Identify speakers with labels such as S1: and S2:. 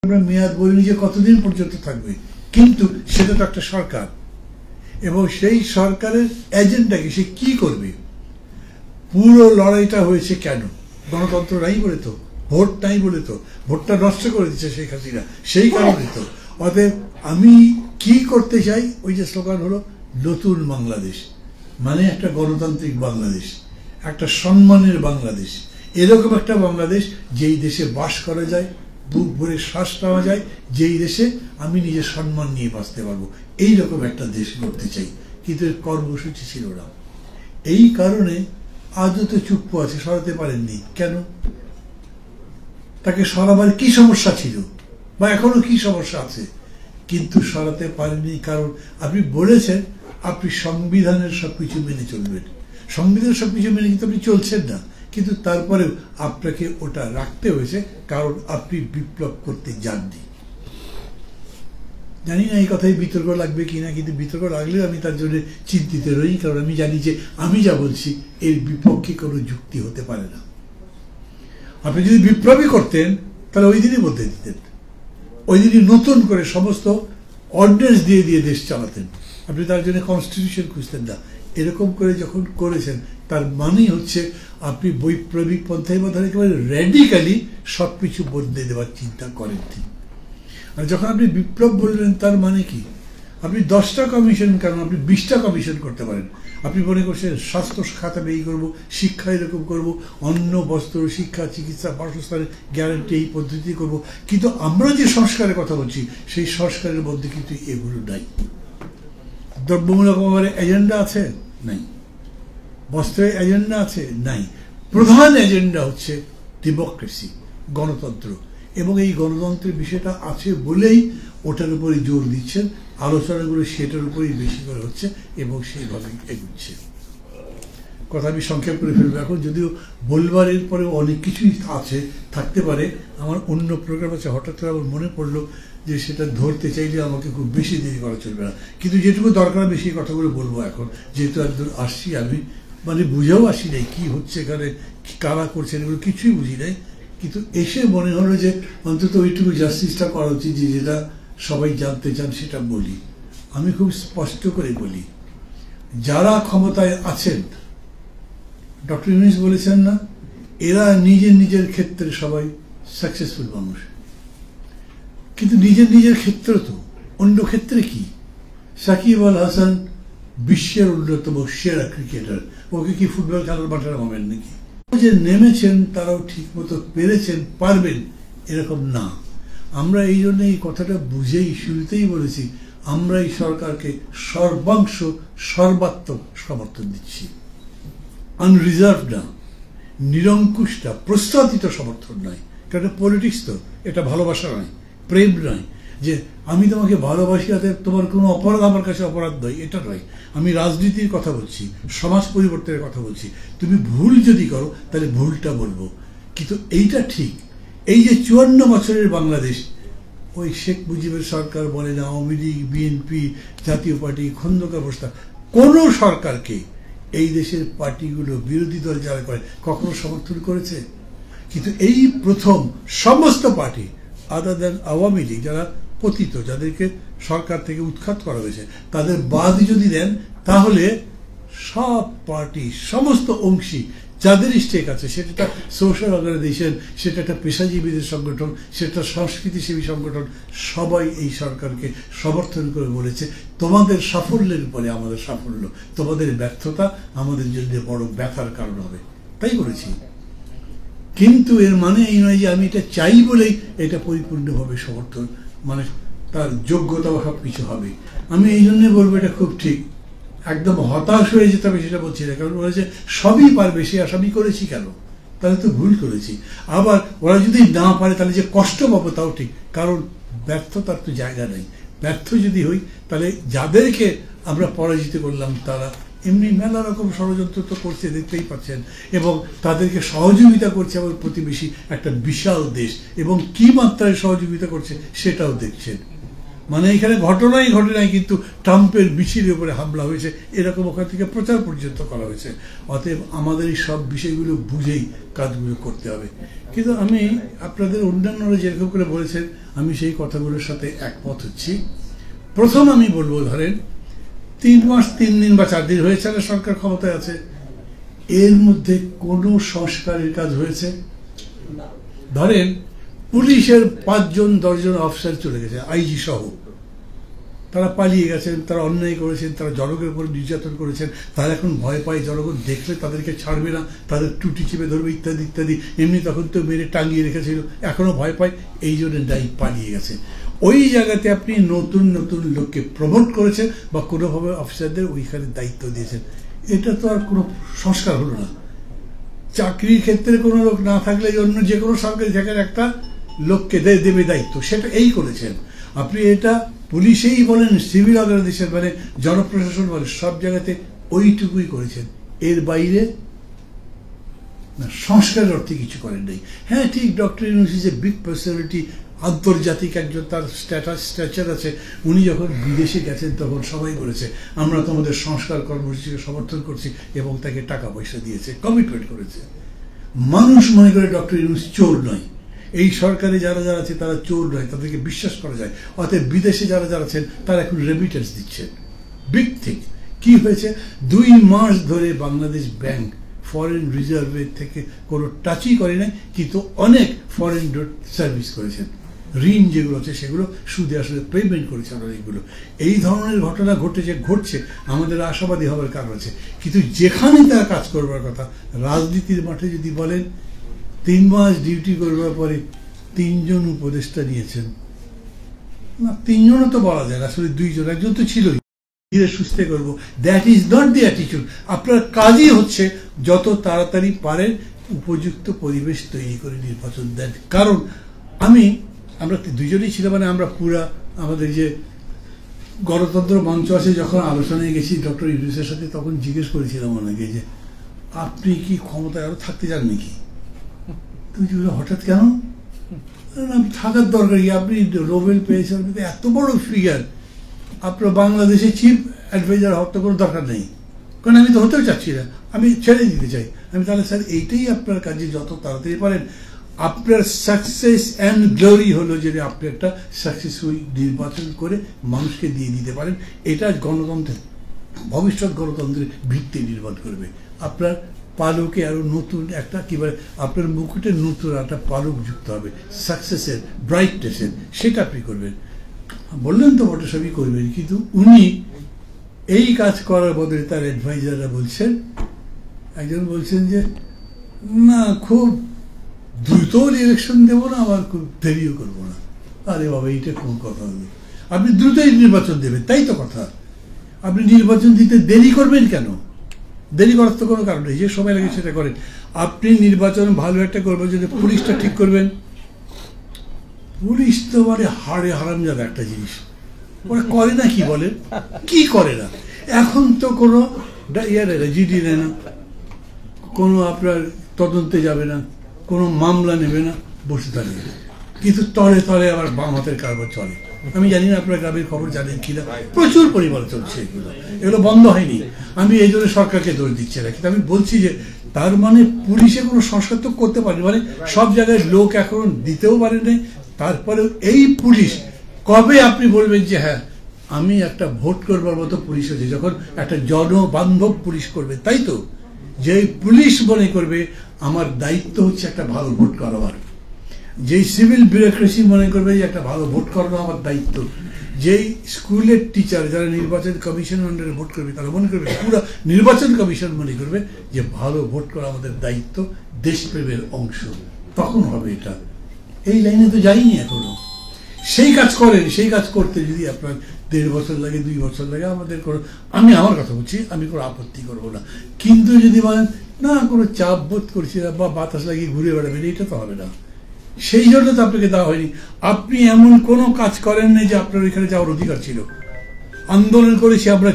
S1: আমরা মেয়াদ বলিনি যে কতদিন পর্যন্ত থাকবে, কিন্তু সেটা তো একটা সরকার এবং সেই সরকারের এজেন্ডা কি, সে কি করবে। পুরো লড়াইটা হয়েছে কেন? গণতন্ত্র নাই বলে তো, ভোট নাই বলে তো, ভোটটা নষ্ট করে দিচ্ছে শেখ হাসিনা, সেই কারণে তো। অতএব আমি কি করতে চাই, ওই যে স্লোগান হলো নতুন বাংলাদেশ, মানে একটা গণতান্ত্রিক বাংলাদেশ, একটা সম্মানের বাংলাদেশ, এরকম একটা বাংলাদেশ যেই দেশে বাস করা যায়, বুক ভরে শ্বাস নেওয়া যায়, যেই দেশে আমি নিজের সম্মান নিয়ে বাঁচতে পারবো, এইরকম একটা দেশ করতে চাই। কিন্তু এর কর্মসূচি ছিল না, এই কারণে আজও তো চুপ আছে, সরাতে পারেননি কেন? তাকে সরাবার কি সমস্যা ছিল, বা এখনো কি সমস্যা আছে? কিন্তু সরাতে পারেননি কারণ আপনি বলেছেন আপনি সংবিধানের সবকিছু মেনে চলবেন। সংবিধানের সবকিছু মেনে কিন্তু আপনি চলছেন না, কিন্তু তারপরেও আপনাকে ওটা রাখতে হয়েছে কারণ আপনি বিপ্লব করতে যাননি। জানি না এই কথাই বিতর্ক লাগবে কিনা, কিন্তু বিতর্ক লাগলেও আমি তার জন্য চিন্তিত রই, কারণ আমি জানি যে আমি যা বলছি এর বিপক্ষে কোনো যুক্তি হতে পারে না। আপনি যদি বিপ্লবই করতেন তাহলে ওই দিনই বলতে দিতেন, ওই দিনই নতুন করে সমস্ত অর্ডিন্যান্স দিয়ে দিয়ে দেশ চালাতেন, আপনি তার জন্য কনস্টিটিউশন খুঁজতেন না। এরকম করে যখন করেছেন তার মানেই হচ্ছে আপনি বৈপ্লবিক পন্থায় বা একেবারে র্যাডিক্যালি সবকিছু বদলে দেওয়ার চিন্তা করেননি। আর যখন আপনি বিপ্লব বললেন তার মানে কি? আপনি 10টা কমিশন কেন, আপনি 20টা কমিশন করতে পারেন। আপনি মনে করছেন স্বাস্থ্য খাতে এই করবো, শিক্ষা এরকম করবো, অন্ন বস্ত্র শিক্ষা চিকিৎসা বাসস্থানের গ্যারান্টি এই পদ্ধতি করব, কিন্তু আমরা যে সংস্কারের কথা বলছি সেই সংস্কারের মধ্যে কিন্তু এগুলো নাই। দ্রব্যমূলক এজেন্ডা আছে? নাই। বস্ত্রের এজেন্ডা আছে? নাই। প্রধান এজেন্ডা হচ্ছে ডেমোক্রেসি, গণতন্ত্র, এবং এই গণতন্ত্রের বিষয়টা আছে বলেই ওটার উপরে জোর দিচ্ছেন, আলোচনাগুলো সেটার উপরেই বেশি করে হচ্ছে এবং সেইভাবেই এগুচ্ছে। কথা আমি সংক্ষেপ করে ফেলবো এখন, যদিও বলবার এরপরে অনেক কিছুই আছে, থাকতে পারে। আমার অন্য প্রোগ্রাম আছে, হঠাৎ করে আমার মনে পড়লো যে সেটা ধরতে চাইলে আমাকে খুব বেশি দেরি করা চলবে না, কিন্তু যেটুকু দরকার বেশি কথাগুলো বলবো এখন, যেহেতু একদম আসছি আমি, মানে বুঝেও আসি নাই কি হচ্ছে এখানে, কারা করছেন এগুলো কিছুই বুঝি নাই, কিন্তু এসে মনে হলো যে অন্তত ওইটুকু জাস্টিসটা করা উচিত যে যেটা সবাই জানতে চান সেটা বলি। আমি খুব স্পষ্ট করে বলি, যারা ক্ষমতায় আছেন, ডক্টর ইউনূস বলেছেন না, এরা নিজের নিজের ক্ষেত্রে সবাই সাকসেসফুল মানুষ, কিন্তু নিজের নিজের ক্ষেত্র তো, অন্য ক্ষেত্রে কি? সাকিব আল হাসান বিশ্বের অন্যতম সেরা ক্রিকেটার, ওকে কি ফুটবল খেলার মাঠে নামাবেন নাকি? যে নেমেছেন তারাও ঠিক মতো পেরেছেন, পারবেন এরকম না। আমরা এই জন্য এই কথাটা বুঝেই শুরুতেই বলেছি, আমরা এই সরকারকে সর্বাংশ সর্বাত্মক সমর্থন দিচ্ছি, আনরিজার্ভ না, নিরঙ্কুশ না, প্রস্তাবিত সমর্থন নয়। কারণ পলিটিক্স তো, এটা ভালোবাসা নয়, প্রেম নয়, যে আমি তোমাকে ভালোবাসি তাতে তোমার কোনো অপরাধ আমার কাছে অপরাধ নয়, এটা নয়। আমি রাজনীতির কথা বলছি, সমাজ পরিবর্তনের কথা বলছি। তুমি ভুল যদি করো তাহলে ভুলটা বলবো, কিন্তু এইটা ঠিক। এই যে 54 বছরের বাংলাদেশ, ওই শেখ মুজিবের সরকার বলেন, আওয়ামী লীগ, বিএনপি, জাতীয় পার্টি, খন্দকার প্রস্তাব, কোন সরকারকে এই দেশের পার্টিগুলো, বিরোধী দল যারা করে, কখনো সমর্থন করেছে? কিন্তু এই প্রথম সমস্ত পার্টি আদার দেন আওয়ামী লীগ, যারা পতিত, যাদেরকে সরকার থেকে উৎখাত করা হয়েছে, তাদের বাদ যদি দেন তাহলে সব পার্টি, সমস্ত অংশী যাদের স্টেক আছে, সেটা একটা সোশ্যাল অর্গানাইজেশন, সেটা একটা পেশাজীবীদের সংগঠন, সেটা সংস্কৃতিসেবী সংগঠন, সবাই এই সরকারকে সমর্থন করে বলেছে তোমাদের সাফল্যের উপরে আমাদের সাফল্য, তোমাদের ব্যর্থতা আমাদের জন্য বড় ব্যথার কারণ হবে, তাই বলেছি। কিন্তু এর মানে এই নয় যে আমি এটা চাই বলেই এটা পরিপূর্ণভাবে সমর্থন, মানে তার যোগ্যতা বা সবকিছু হবে। আমি এই জন্য বলবো এটা খুব ঠিক, একদম হতাশ হয়ে যেতে হবে সেটা বলছি না, কারণ ওরা যে সবই পারবে সে আশা আমি করেছি কেন? তাহলে তো ভুল করেছি। আবার ওরা যদি না পারে তাহলে যে কষ্ট পাবো তাও ঠিক, কারণ ব্যর্থতার তো জায়গা নেই। ব্যর্থ যদি হই তাহলে যাদেরকে আমরা পরাজিত করলাম তারা এমনি মেলা রকম ষড়যন্ত্র তো করছে, দেখতেই পাচ্ছেন, এবং তাদেরকে সহযোগিতা করছে আমার প্রতিবেশী একটা বিশাল দেশ, এবং কি মাত্রায় সহযোগিতা করছে সেটাও দেখছেন। মানে এখানে ঘটনাই ঘটে নাই, কিন্তু ট্রাম্পের মিছিলের উপরে হামলা হয়েছে, এরকম ওখান থেকে প্রচার পর্যন্ত করা হয়েছে। অতএব আমাদের এই সব বিষয়গুলো বুঝেই কাজগুলো করতে হবে। কিন্তু আমি আপনাদের অন্যান্যরা যেরকম করে বলেছেন, আমি সেই কথাগুলোর সাথে একমত হচ্ছি। প্রথম আমি বলবো, ধরেন 3 মাস 3 দিন বা 4 দিন হয়েছে না সরকার ক্ষমতায় আছে, এর মধ্যে কোনো সংস্কারের কাজ হয়েছে? ধরেন পুলিশের 5 জন 10 জন অফিসার চলে গেছে, আইজি সহ, তারা পালিয়ে গেছেন, তারা অন্যায় করেছেন, তারা জনগণের উপর নির্যাতন করেছেন, তারা এখন ভয় পায় জনগণ দেখলে তাদেরকে ছাড়বে না, তাদের টুটি চেপে ধরবে ইত্যাদি ইত্যাদি। এমনি তখন তো মেরে টাঙিয়ে রেখেছিল, এখনো ভয় পায়, এই জন্য পালিয়ে গেছে। ওই জায়গাতে আপনি নতুন নতুন লোককে প্রমোট করেছেন বা কোনোভাবে অফিসারদের ওইখানে দায়িত্ব দিয়েছেন, এটা তো আর কোনো সংস্কার হলো না। চাকরির ক্ষেত্রে কোনো লোক না থাকলে অন্য যে কোনো সরকারি জায়গায় একটা লোককে দেবে দায়িত্ব, সেটা এই করেছেন আপনি। এটা পুলিশেই বলেন, সিভিল অর্গানাইজেশন মানে জনপ্রশাসন বলে, সব জায়গাতে ওইটুকুই করেছেন, এর বাইরে না সংস্কারের অর্থে কিছু করেন নাই। হ্যাঁ ঠিক, doctor Yunus is a big personality, আন্তর্জাতিক একজন, তার স্ট্যাচার আছে। উনি যখন বিদেশে গেছেন তখন সবাই বলেছে আমরা তোমাদের সংস্কার কর্মসূচিকে সমর্থন করছি এবং তাকে টাকা পয়সা দিয়েছে, কমিটমেন্ট করেছে। মানুষ মনে করে ডক্টর ইউনূস চোর নয়, এই সরকারে যারা যারা আছে তারা চোর নয়, তাদেরকে বিশ্বাস করা যায়। অতএব বিদেশে যারা যারা আছেন তারা এখন রেমিটেন্স দিচ্ছেন। বিগ থিং কি হয়েছে, 2 মাস ধরে বাংলাদেশ ব্যাংক ফরেন রিজার্ভের থেকে কোনো টাচই করে নাই, কিন্তু অনেক ফরেন সার্ভিস করেছেন। ঋণ যেগুলো আছে সেগুলো সুদে আসলে পেমেন্ট করেছে অনেকগুলো। এই ধরনের ঘটনা ঘটছে, আমাদের আশাবাদী হওয়ার কারণ আছে। কিন্তু যেখানে তারা কাজ করবার কথা, রাজনীতির মাঠে যদি বলেন 3 মাস ডিউটি করবার পরে 3 জন উপদেষ্টা নিয়েছেন, না 3 জনও তো বলা যায়, আসলে 2 জন, একজন তো ছিলই, ধীরে সুস্থে করবো। That is not the attitude. আপনার কাজই হচ্ছে যত তাড়াতাড়ি পারেন উপযুক্ত পরিবেশ তৈরি করে নির্বাচন দেন। কারণ আমরা 2 জনই ছিলাম, মানে আমরা পুরা আমাদের যে গণতন্ত্র মঞ্চ আছে, যখন আলোচনায় গেছি ডক্টর ইউনূসের সাথে, তখন জিজ্ঞেস করেছিলাম ওনাকে যে আপনি কি ক্ষমতায় আরো থাকতে চান নাকি? তুমি হঠাৎ কেন? থাকার দরকার কি, আপনি নোবেল পেয়েছেন, এত বড় ফিগার, আপনার বাংলাদেশে চিফ অ্যাডভাইজার হওয়ার তো কোনো দরকার নেই, কারণ আমি তো হতেও চাচ্ছি না, আমি ছেড়ে দিতে চাই। আমি তাহলে স্যার এইটাই আপনার কাজে যত তাড়াতাড়ি পারেন, আপনার সাকসেস অ্যান্ড গ্লোরি হলো যে আপনি একটা সাকসেসফুল নির্বাচন করে মানুষকে দিয়ে দিতে পারেন। এটা গণতন্ত্রের, ভবিষ্যৎ গণতন্ত্রের ভিত্তি নির্মাণ করবে। আপনার পালকে আরো নতুন একটা কি বলে, আপনার মুকুটে নতুন একটা পালক যুক্ত হবে সাকসেসের, ব্রাইটনেসের, সেটা আপনি করবেন। বললেন তো বটে সবই করবেন, কিন্তু উনি এই কাজ করার বদলে তার অ্যাডভাইজাররা বলছেন, একজন বলছেন যে না খুব দ্রুত ইলেকশন দেবো না, আবার খুব দেরিও করবো না। আরে বাবা, এইটা কোন কথা হলো? আপনি দ্রুতই নির্বাচন দেবেন, তাই তো কথা। আপনি নির্বাচন দিতে দেরি করবেন কেন? দেরি করার তো কোনো কারণ নেই, যে সময় লাগে সেটা করেন। আপনি নির্বাচন ভালো একটা করবেন, যদি পুলিশটা ঠিক করবেন। পুলিশ তো মানে হাড়ে হারামজাদা একটা জিনিস, ওরা করে না, কি বলেন, কি করে না। এখন তো কোনো জিডি নেয় না, কোনো আপনার তদন্তে যাবে না, কোনো মামলা নেবে না, বসে থাকবে। কিন্তু তলে তলে আবার বাম হাতের কারবার চলে। আমি জানি না আপনার গ্রামের খবর জানেন কিনা, প্রচুর পরিমাণে চলছে এগুলো বন্ধ হয়নি। আমি এই জন্য সরকারকে দোষ দিচ্ছি না, কিন্তু আমি বলছি যে তার মানে পুলিশে কোনো সংস্কার তো করতে পারেনি, মানে সব জায়গায় লোক এখন দিতেও পারে নাই। তারপরে এই পুলিশ কবে আপনি বলবেন যে হ্যাঁ আমি একটা ভোট করবার মতো পুলিশ হয়েছে, যখন একটা জনবান্ধব পুলিশ করবে, তাই তো। যে পুলিশ মনে করবে আমার দায়িত্ব হচ্ছে একটা ভালো ভোট করাবার, যেই সিভিল ব্যুরোক্রেসি মনে করবে যে একটা ভালো ভোট করানো আমার দায়িত্ব, যেই স্কুলের টিচার যারা নির্বাচন কমিশন আন্ডারে ভোট করবে তারা মনে করবে, পুরো নির্বাচন কমিশন মনে করবে যে ভালো ভোট করা আমাদের দায়িত্ব, দেশপ্রেমের অংশ, তখন হবে এটা। এই লাইনে তো যাইনি এখনো। সেই কাজ করেন, সেই কাজ করতে যদি আপনার 1.5 বছর লাগে, 2 বছর লাগে, আমাদের কোনো, আমি আমার কথা বলছি, আমি কোনো আপত্তি করবো না। কিন্তু যদি বলেন না কোনো চাপ বোধ করছি না বা বাতাস লাগিয়ে ঘুরে বেড়াবেন, এটা তো হবে না। সেই জন্য তো আপনাকে দেওয়া হয়নি। আপনি এমন কোনো কাজ করেন না যে আপনার ওইখানে যাওয়ার অধিকার ছিল। আন্দোলন করেছি আমরা।